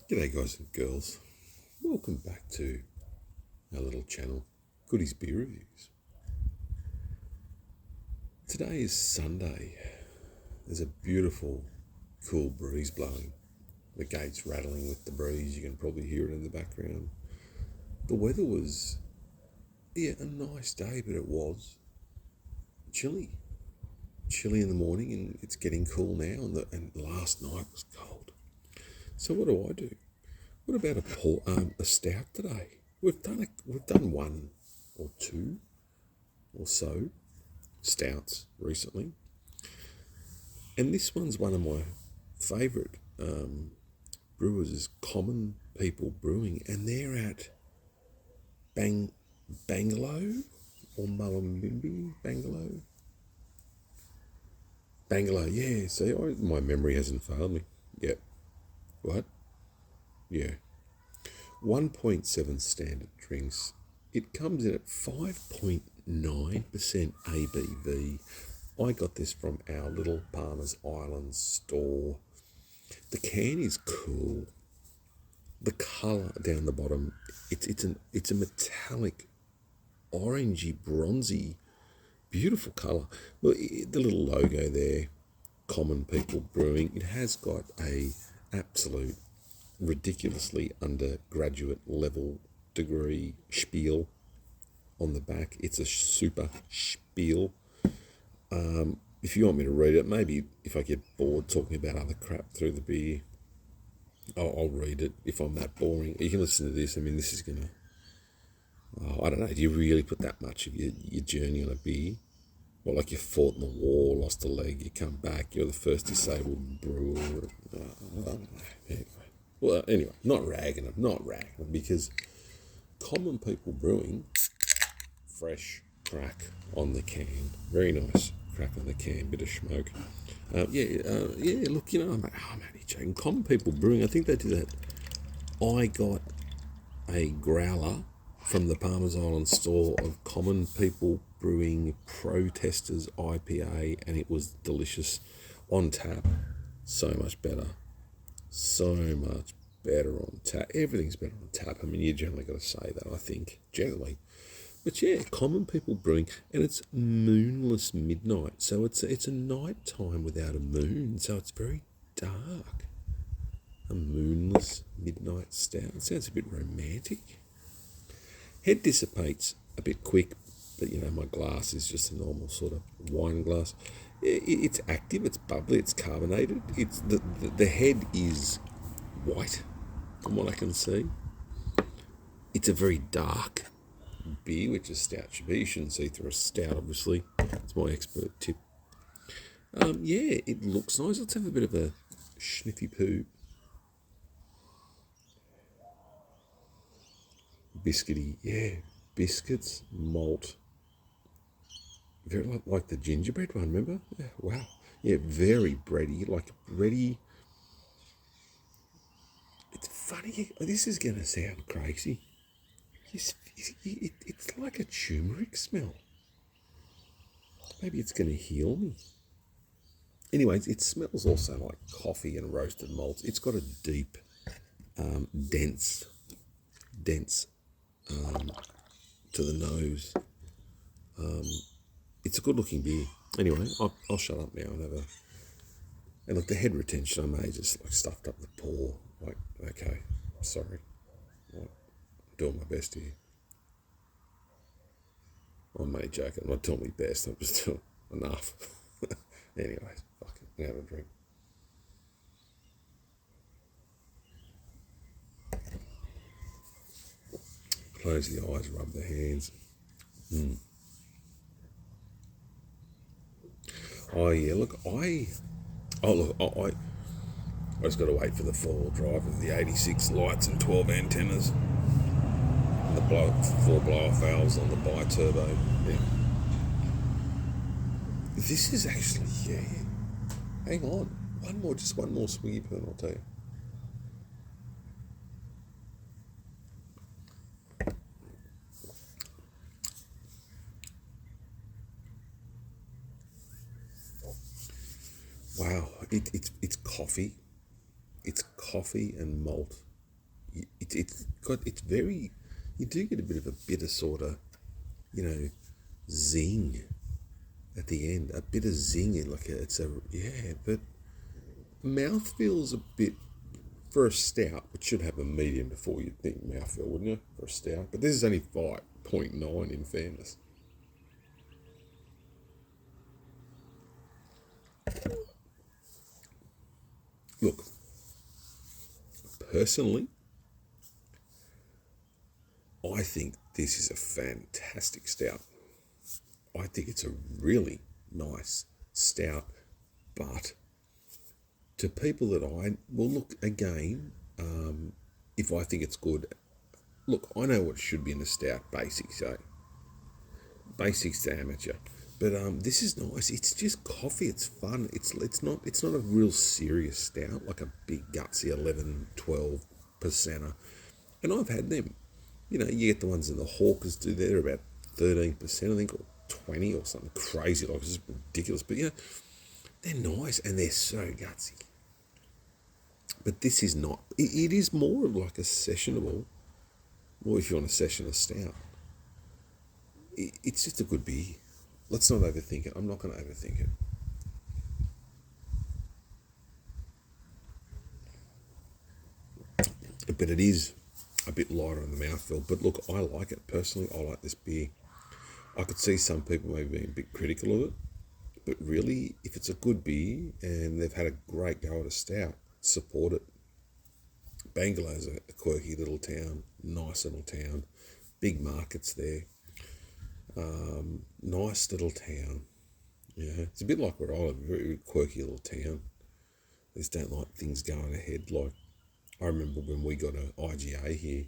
G'day guys and girls, welcome back to our little channel, Goodies Beer Reviews. Today is Sunday. There's a beautiful, cool breeze blowing. The gate's rattling with the breeze, you can probably hear it in the background. The weather was, a nice day, but it was chilly. Chilly in the morning and it's getting cool now, and last night was cold. So what do? What about a stout today? We've done one or two or so stouts recently, and this one's one of my favourite brewers is Common People Brewing, and they're at Bangalow or Mullumbimby, Bangalow. Yeah. See, my memory hasn't failed me. Yep. What? Yeah. 1.7 standard drinks. It comes in at 5.9% ABV. I got this from our little Palmer's Island store. The can is cool. The colour down the bottom, it's a metallic, orangey, bronzy, beautiful colour. Well, the little logo there, Common People Brewing, it has got a absolute ridiculously undergraduate level degree spiel on the back. It's a super spiel. If you want me to read it, maybe if I get bored talking about other crap through the beer, I'll read it if I'm that boring. You can listen to this. I mean, this is gonna, I don't know, do you really put that much of your journey on a beer? Well, like you fought in the war, lost a leg, you come back, you're the first disabled brewer. Anyway, not ragging them, because Common People Brewing, fresh crack on the can, very nice crack on the can, bit of smoke. Look, I'm only joking. Common People Brewing, I think they did that. I got a growler from the Palmer's Island store of Common People Brewing Protesters IPA, and it was delicious. On tap, so much better on tap. Everything's better on tap. I mean, you generally got to say that, I think, generally. But yeah, Common People Brewing, and it's moonless midnight. So it's a night time without a moon, so it's very dark. A moonless midnight stout. It sounds a bit romantic. Head dissipates a bit quick, but my glass is just a normal sort of wine glass. It's active, it's bubbly, it's carbonated. It's the head is white, from what I can see. It's a very dark beer, which a stout should be. You shouldn't see through a stout, obviously. It's my expert tip. It looks nice. Let's have a bit of a sniffy poo. Biscuity, yeah. Biscuits, malt. Very like the gingerbread one, remember? Yeah, wow. Yeah, very bready, like bready. It's funny, this is going to sound crazy. It's like a turmeric smell. Maybe it's going to heal me. Anyways, it smells also like coffee and roasted malts. It's got a deep, dense to the nose. It's a good-looking beer. Anyway, I'll shut up now and have a... And look, the head retention I made just like stuffed up the pore. Like, okay, sorry. I'm doing my best here. I'm only joking. I'm not doing my best. I'm just doing enough. Anyways, fuck it. I'm going to have a drink. Close the eyes, rub the hands. Oh yeah, I just got to wait for the 4-wheel drive of the 86 lights and 12 antennas. And the 4 blow-off valves on the bi-turbo. Yeah. This is actually, hang on. One more swiggy poo, I'll tell you. Wow, it's coffee. It's coffee and malt it's very, you do get a bit of a bitter sort of, zing at the end, a bit of zing in but mouth feels a bit for a stout, which should have a medium before you'd think mouthfeel, wouldn't you, for a stout? But this is only 5.9 in fairness. Look, personally, I think this is a fantastic stout. I think it's a really nice stout, but to people that well, look, again, if I think it's good, look, I know what should be in a stout, basics, so basics to amateur. But this is nice. It's just coffee. It's fun. It's not a real serious stout like a big gutsy 11, 12%. And I've had them. You get the ones that the hawkers do. They're about 13%, I think, or 20 or something crazy. Like, it's just ridiculous. But they're nice and they're so gutsy. But this is not. It is more of like a sessionable, or if you want a session of stout. It's just a good beer. Let's not overthink it. I'm not going to overthink it. But it is a bit lighter on the mouthfeel. But look, I like it. Personally, I like this beer. I could see some people maybe being a bit critical of it. But really, if it's a good beer and they've had a great go at a stout, support it. Bangalow's a quirky little town, nice little town, big markets there. Nice little town. It's a bit like where I live, a very quirky little town. They just don't like things going ahead. Like, I remember when we got an IGA here,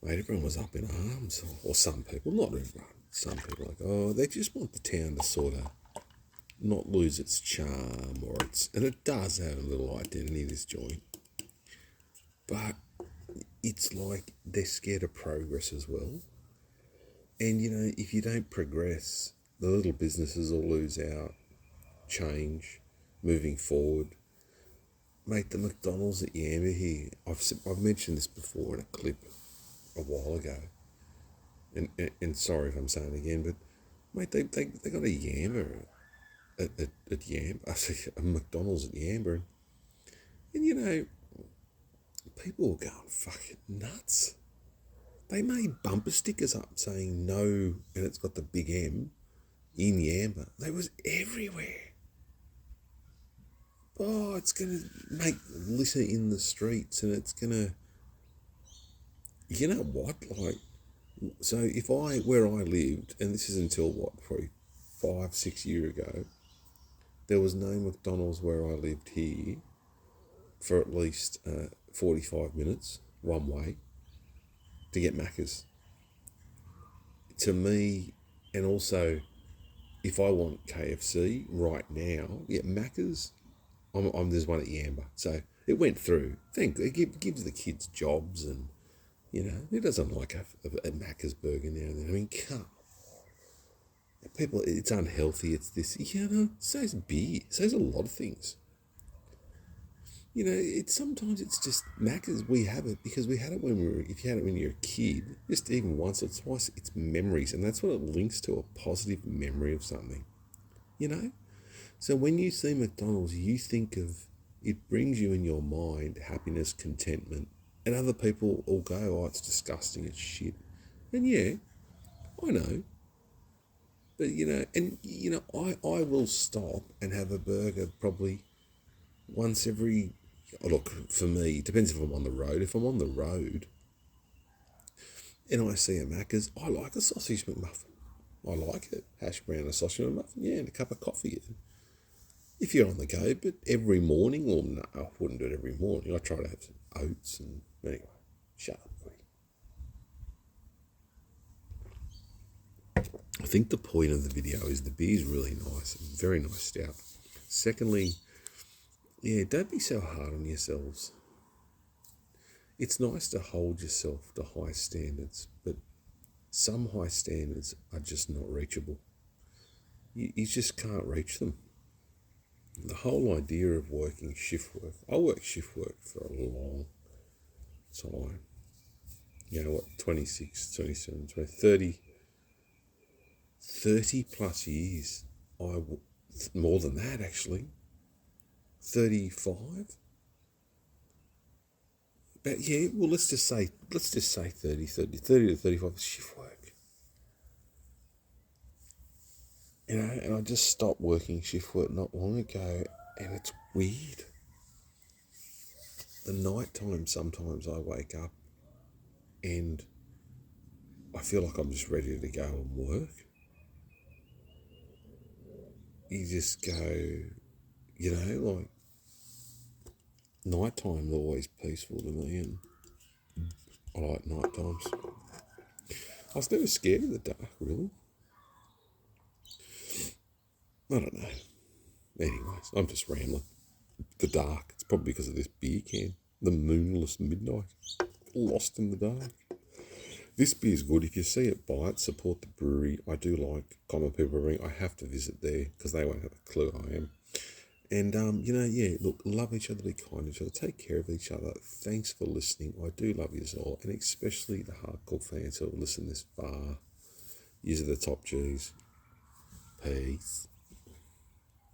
mate, everyone was up in arms, or some people, not everyone, some people they just want the town to sort of not lose its charm, and it does have a little identity, this joint. But it's like they're scared of progress as well. And, if you don't progress, the little businesses will lose out, change, moving forward. Mate, the McDonald's at Yamba here, I've mentioned this before in a clip a while ago. And sorry if I'm saying it again, but, mate, they got a Yamba at Yamba. I say a McDonald's at Yamba. And, people were going fucking nuts. They made bumper stickers up saying no, and it's got the big M in Yamba. They was everywhere. Oh, it's going to make litter in the streets, and it's going to, you know what, like, so where I lived, and this is until probably 5-6 years ago, there was no McDonald's where I lived here for at least 45 minutes one way to get Macca's. To me, and also, if I want KFC right now, Macca's, there's one at Yamba. So it went through. It gives the kids jobs, and, who doesn't like a Macca's burger now and then? I mean, come. People, it's unhealthy, it's this, so's beer, so's a lot of things. Sometimes it's just Macca's. We have it because we had it if you had it when you were a kid, just even once or twice, it's memories. And that's what it links to, a positive memory of something, So when you see McDonald's, you think of, it brings you in your mind happiness, contentment, and other people will go, oh, it's disgusting, it's shit. And I know. But, I will stop and have a burger probably once every, look, for me, it depends if I'm on the road. If I'm on the road and I see a Macca's, I like a sausage McMuffin. I like it. Hash brown and a sausage McMuffin, and a cup of coffee. If you're on the go, but every morning, or no, I wouldn't do it every morning. I try to have some oats and, anyway, shut up. I think the point of the video is the beer's really nice, very nice stout. Secondly, don't be so hard on yourselves. It's nice to hold yourself to high standards, but some high standards are just not reachable. You just can't reach them. The whole idea of working shift work, I worked shift work for a long time. 26, 27, 20, 30, 30 plus years. More than that, actually. 35. But yeah, well, let's just say 30 to 35 shift work. And I just stopped working shift work not long ago, and it's weird. The night time, sometimes I wake up and I feel like I'm just ready to go and work. You just go, like, night time's always peaceful to me, and I like night times. I was never scared of the dark, really. I don't know. Anyways, I'm just rambling. The dark, it's probably because of this beer can. The moonless midnight. Lost in the dark. This beer's good. If you see it, buy it. Support the brewery. I do like Common People Brewing. I have to visit there because they won't have a clue I am. And, look, love each other, be kind to each other, take care of each other. Thanks for listening. I do love you all, and especially the hardcore fans who have listened this far. These are the top G's. Peace.